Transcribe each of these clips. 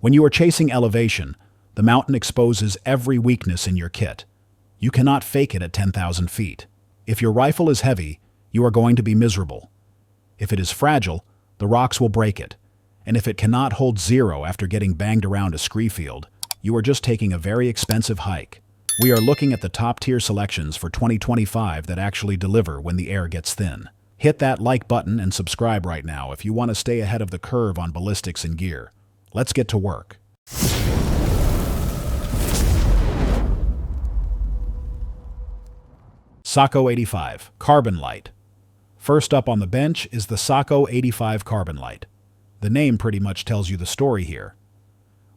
When you are chasing elevation, the mountain exposes every weakness in your kit. You cannot fake it at 10,000 feet. If your rifle is heavy, you are going to be miserable. If it is fragile, the rocks will break it. And if it cannot hold zero after getting banged around a scree field, you are just taking a very expensive hike. We are looking at the top-tier selections for 2025 that actually deliver when the air gets thin. Hit that like button and subscribe right now if you want to stay ahead of the curve on ballistics and gear. Let's get to work. Sako 85 Carbonlight. First up on the bench is the Sako 85 Carbonlight. The name pretty much tells you the story here.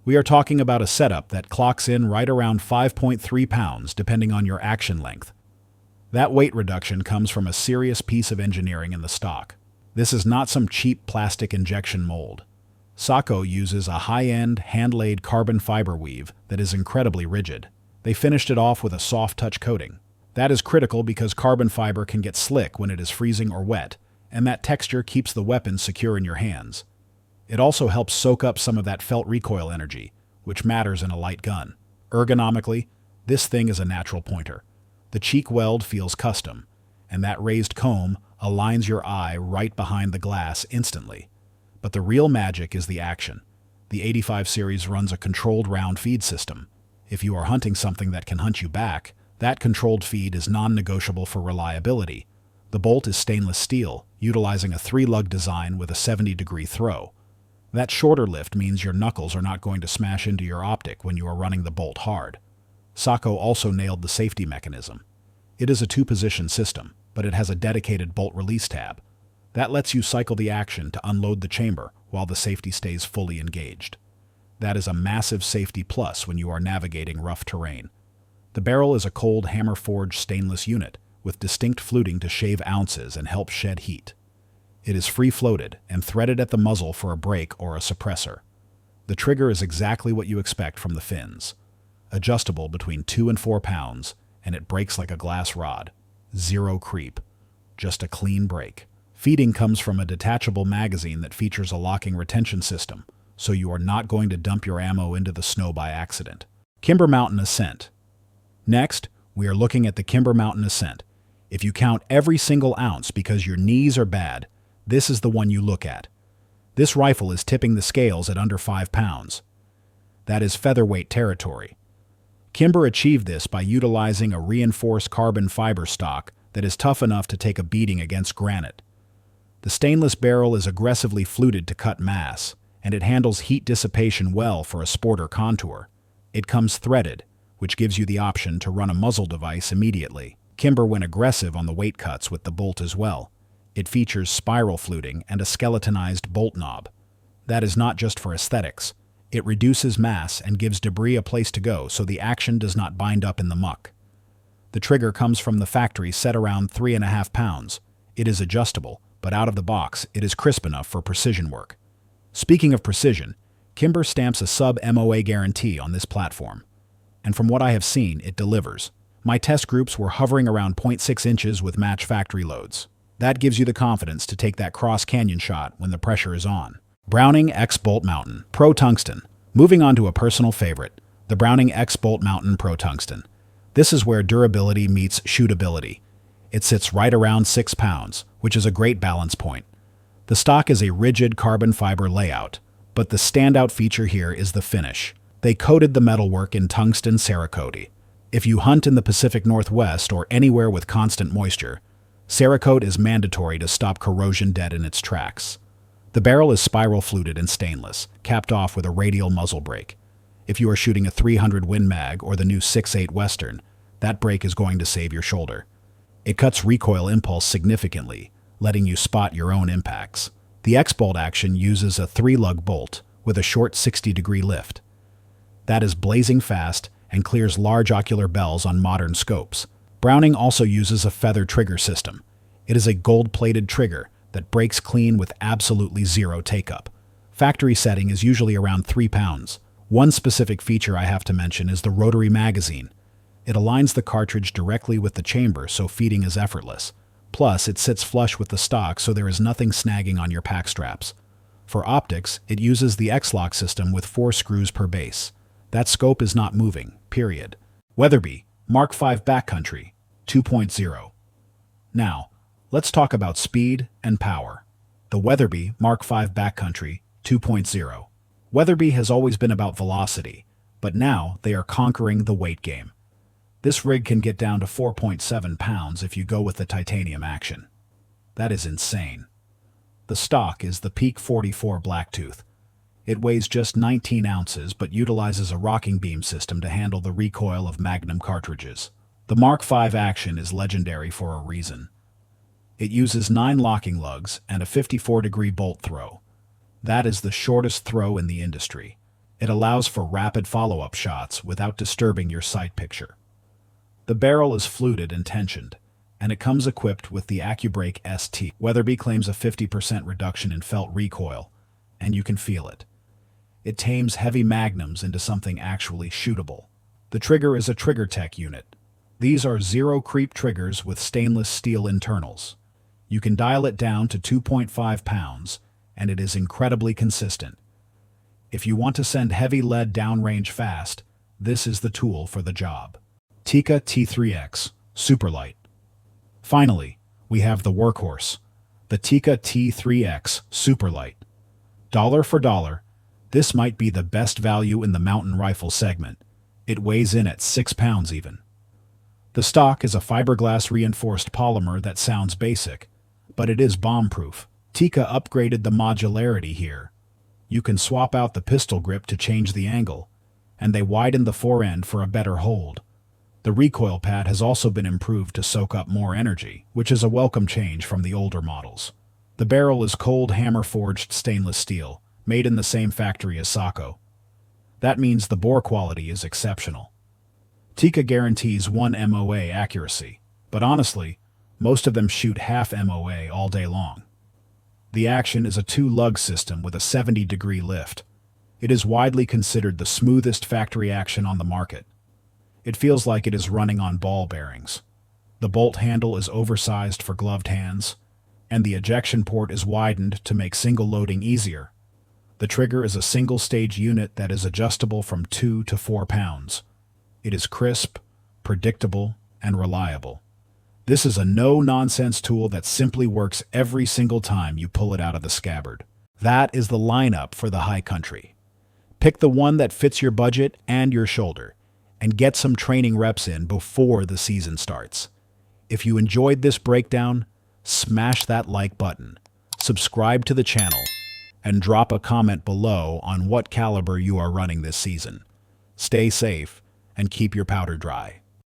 We are talking about a setup that clocks in right around 5.3 pounds depending on your action length. That weight reduction comes from a serious piece of engineering in the stock. This is not some cheap plastic injection mold. Sako uses a high-end, hand-laid carbon fiber weave that is incredibly rigid. They finished it off with a soft touch coating. That is critical because carbon fiber can get slick when it is freezing or wet, and that texture keeps the weapon secure in your hands. It also helps soak up some of that felt recoil energy, which matters in a light gun. Ergonomically, this thing is a natural pointer. The cheek weld feels custom, and that raised comb aligns your eye right behind the glass instantly. But the real magic is the action. The 85 series runs a controlled round feed system. If you are hunting something that can hunt you back, that controlled feed is non-negotiable for reliability. The bolt is stainless steel, utilizing a 3-lug design with a 70-degree throw. That shorter lift means your knuckles are not going to smash into your optic when you are running the bolt hard. Sako also nailed the safety mechanism. It is a 2-position system, but it has a dedicated bolt release tab. That lets you cycle the action to unload the chamber while the safety stays fully engaged. That is a massive safety plus when you are navigating rough terrain. The barrel is a cold hammer-forged stainless unit with distinct fluting to shave ounces and help shed heat. It is free-floated and threaded at the muzzle for a break or a suppressor. The trigger is exactly what you expect from the fins. Adjustable between 2 and 4 pounds, and it breaks like a glass rod. Zero creep. Just a clean break. Feeding comes from a detachable magazine that features a locking retention system, so you are not going to dump your ammo into the snow by accident. Kimber Mountain Ascent. Next, we are looking at the Kimber Mountain Ascent. If you count every single ounce because your knees are bad, this is the one you look at. This rifle is tipping the scales at under 5 pounds. That is featherweight territory. Kimber achieved this by utilizing a reinforced carbon fiber stock that is tough enough to take a beating against granite. The stainless barrel is aggressively fluted to cut mass, and it handles heat dissipation well for a sporter contour. It comes threaded, which gives you the option to run a muzzle device immediately. Kimber went aggressive on the weight cuts with the bolt as well. It features spiral fluting and a skeletonized bolt knob. That is not just for aesthetics. It reduces mass and gives debris a place to go so the action does not bind up in the muck. The trigger comes from the factory set around 3.5 pounds. It is adjustable, but out of the box, it is crisp enough for precision work. Speaking of precision, Kimber stamps a sub-MOA guarantee on this platform. And from what I have seen, it delivers. My test groups were hovering around 0.6 inches with match factory loads. That gives you the confidence to take that cross-canyon shot when the pressure is on. Browning X Bolt Mountain Pro Tungsten. Moving on to a personal favorite, the Browning X Bolt Mountain Pro Tungsten. This is where durability meets shootability. It sits right around 6 pounds, which is a great balance point. The stock is a rigid carbon fiber layout, but the standout feature here is the finish. They coated the metalwork in tungsten Cerakote. If you hunt in the Pacific Northwest or anywhere with constant moisture, Cerakote is mandatory to stop corrosion dead in its tracks. The barrel is spiral fluted and stainless, capped off with a radial muzzle brake. If you are shooting a 300 Win Mag or the new 6.8 Western, that brake is going to save your shoulder. It cuts recoil impulse significantly, letting you spot your own impacts. The X-Bolt action uses a 3-lug bolt with a short 60-degree lift. That is blazing fast and clears large ocular bells on modern scopes. Browning also uses a feather trigger system. It is a gold-plated trigger that breaks clean with absolutely zero take-up. Factory setting is usually around 3 pounds. One specific feature I have to mention is the rotary magazine. It aligns the cartridge directly with the chamber so feeding is effortless. Plus, it sits flush with the stock so there is nothing snagging on your pack straps. For optics, it uses the X-Lock system with 4 screws per base. That scope is not moving, period. Weatherby Mark V Backcountry 2.0. Now, let's talk about speed and power. The Weatherby Mark V Backcountry 2.0. Weatherby has always been about velocity, but now they are conquering the weight game. This rig can get down to 4.7 pounds if you go with the titanium action. That is insane. The stock is the Peak 44 Blacktooth. It weighs just 19 ounces but utilizes a rocking beam system to handle the recoil of Magnum cartridges. The Mark V action is legendary for a reason. It uses 9 locking lugs and a 54-degree bolt throw. That is the shortest throw in the industry. It allows for rapid follow-up shots without disturbing your sight picture. The barrel is fluted and tensioned, and it comes equipped with the AccuBrake ST. Weatherby claims a 50% reduction in felt recoil, and you can feel it. It tames heavy magnums into something actually shootable. The trigger is a TriggerTech unit. These are zero-creep triggers with stainless steel internals. You can dial it down to 2.5 pounds, and it is incredibly consistent. If you want to send heavy lead downrange fast, this is the tool for the job. Tikka T3x Superlite. Finally, we have the workhorse, the Tikka T3x Superlite. Dollar for dollar, this might be the best value in the mountain rifle segment. It weighs in at 6 pounds even. The stock is a fiberglass reinforced polymer that sounds basic, but it is bomb-proof. Tikka upgraded the modularity here. You can swap out the pistol grip to change the angle, and they widened the forend for a better hold. The recoil pad has also been improved to soak up more energy, which is a welcome change from the older models. The barrel is cold hammer-forged stainless steel, made in the same factory as Sako. That means the bore quality is exceptional. Tikka guarantees 1 MOA accuracy, but honestly, most of them shoot half MOA all day long. The action is a 2-lug system with a 70-degree lift. It is widely considered the smoothest factory action on the market. It feels like it is running on ball bearings. The bolt handle is oversized for gloved hands, and the ejection port is widened to make single loading easier. The trigger is a single-stage unit that is adjustable from 2 to 4 pounds. It is crisp, predictable, and reliable. This is a no-nonsense tool that simply works every single time you pull it out of the scabbard. That is the lineup for the high country. Pick the one that fits your budget and your shoulder, and get some training reps in before the season starts. If you enjoyed this breakdown, smash that like button, subscribe to the channel, and drop a comment below on what caliber you are running this season. Stay safe and keep your powder dry.